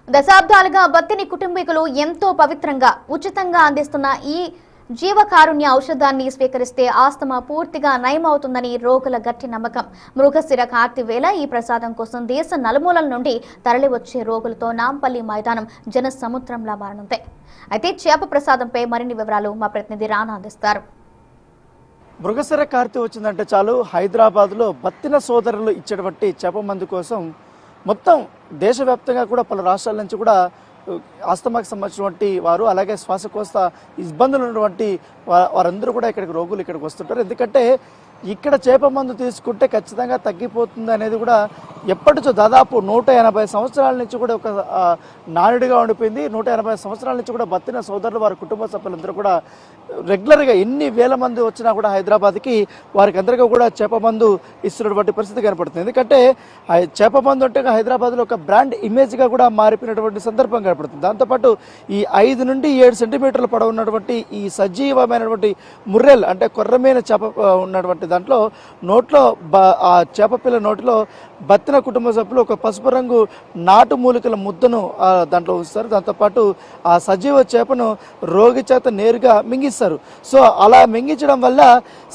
దశాబ్దాలుగా బత్తిని కుటుంబీకులు ఎంతో పవిత్రంగా ఉచితంగా అందిస్తున్న ఈ జీవకారుణ్య ఔషధాన్ని స్వీకరిస్తే ఆస్తమా పూర్తిగా నయమవుతుందని రోగుల గట్టి నమ్మకం. మృగశిర కార్తి వేళ ఈ ప్రసాదం కోసం దేశ నలుమూలల నుండి తరలివచ్చే రోగులతో నాంపల్లి మైదానం జన సముద్రంలా మారనుంది. అయితే చేప ప్రసాదంపై మరిన్ని వివరాలు మా ప్రతినిధి రానా అందిస్తారు. మృగశిర కార్తి వచ్చిందంటే చాలు హైదరాబాద్లో బత్తిన సోదరులు ఇచ్చేటువంటి చేప మందు కోసం మొత్తం దేశవ్యాప్తంగా కూడా పలు రాష్ట్రాల నుంచి కూడా ఆస్తమాకి సంబంధించినటువంటి వారు, అలాగే శ్వాసకోశ ఇబ్బందులు ఉన్నటువంటి వారందరూ కూడా రోగులు ఇక్కడికి వస్తుంటారు. ఎందుకంటే ఇక్కడ చేప మందు తీసుకుంటే ఖచ్చితంగా తగ్గిపోతుంది అనేది కూడా ఎప్పటిచో దాదాపు 180 సంవత్సరాల నుంచి కూడా ఒక నానుడిగా ఉండిపోయింది. 180 సంవత్సరాల నుంచి కూడా బత్తిన సోదరులు వారి కుటుంబ సభ్యులందరూ కూడా రెగ్యులర్గా ఎన్ని వేల మంది వచ్చినా కూడా హైదరాబాద్కి వారికి అందరికీ కూడా చేప మందు ఇస్తున్నటువంటి పరిస్థితి కనపడుతుంది. ఎందుకంటే చేప మందు అంటే హైదరాబాద్లో ఒక బ్రాండ్ ఇమేజ్గా కూడా మారిపోయినటువంటి సందర్భం కనపడుతుంది. దాంతోపాటు ఈ 5 నుండి 7 సెంటీమీటర్ల పొడవు ఉన్నటువంటి ఈ సజీవమైనటువంటి ముర్రెల్ అంటే కొర్రమైన చేప ఉన్నటువంటి దాంట్లో నోట్లో ఆ చేప పిల్ల నోటిలో బత్తిన కుటుంబ సభ్యులు ఒక పసుపు రంగు నాటు మూలికల ముద్దను దాంట్లో ఉంచుతారు. దాంతోపాటు ఆ సజీవ చేపను రోగి చేత నేరుగా మింగిస్తారు. సో అలా మింగించడం వల్ల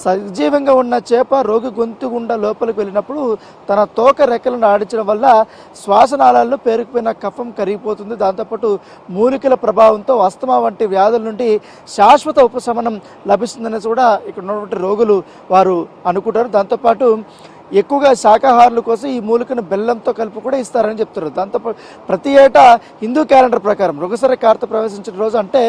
సజీవంగా ఉన్న చేప రోగి గొంతు గుండా లోపలికి వెళ్ళినప్పుడు తన తోక రెక్కలను ఆడించడం వల్ల శ్వాసనాళాల్లో పేరుకుపోయిన కఫం కరిగిపోతుంది. దాంతోపాటు మూలికల ప్రభావంతో అస్తమా వంటి వ్యాధుల నుండి శాశ్వత ఉపశమనం లభిస్తుందనేసి కూడా ఇక్కడ ఉన్నటువంటి రోగులు వారు అనుకుంటారు. దాంతోపాటు ఎక్కువగా శాకాహారుల కోసం ఈ మూలికను బెల్లంతో కలిపి కూడా ఇస్తారని చెప్తారు. దాంతో ప్రతి ఏటా హిందూ క్యాలెండర్ ప్రకారం మృగశిర కార్తె ప్రవేశించిన రోజు అంటే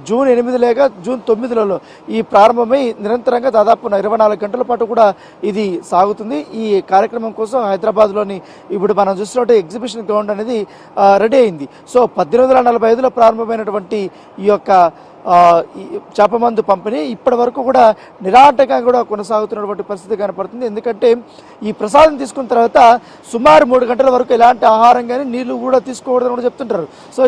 జూన్ 8 లేక జూన్ 9లలో ఈ ప్రారంభమై నిరంతరంగా దాదాపు 24 గంటల పాటు కూడా ఇది సాగుతుంది. ఈ కార్యక్రమం కోసం హైదరాబాద్లోని ఇప్పుడు మనం చూసినట్టు ఎగ్జిబిషన్ గ్రౌండ్ అనేది రెడీ అయింది. సో 1845లో ప్రారంభమైనటువంటి ఈ యొక్క చేప మందు పంపిణీ ఇప్పటి వరకు కూడా నిరాటంగా కూడా కొనసాగుతున్నటువంటి పరిస్థితి కనపడుతుంది. ఎందుకంటే ఈ ప్రసాదం తీసుకున్న తర్వాత సుమారు 3 గంటల వరకు ఎలాంటి ఆహారం కానీ నీళ్లు కూడా తీసుకోకూడదని కూడా చెప్తుంటారు. సో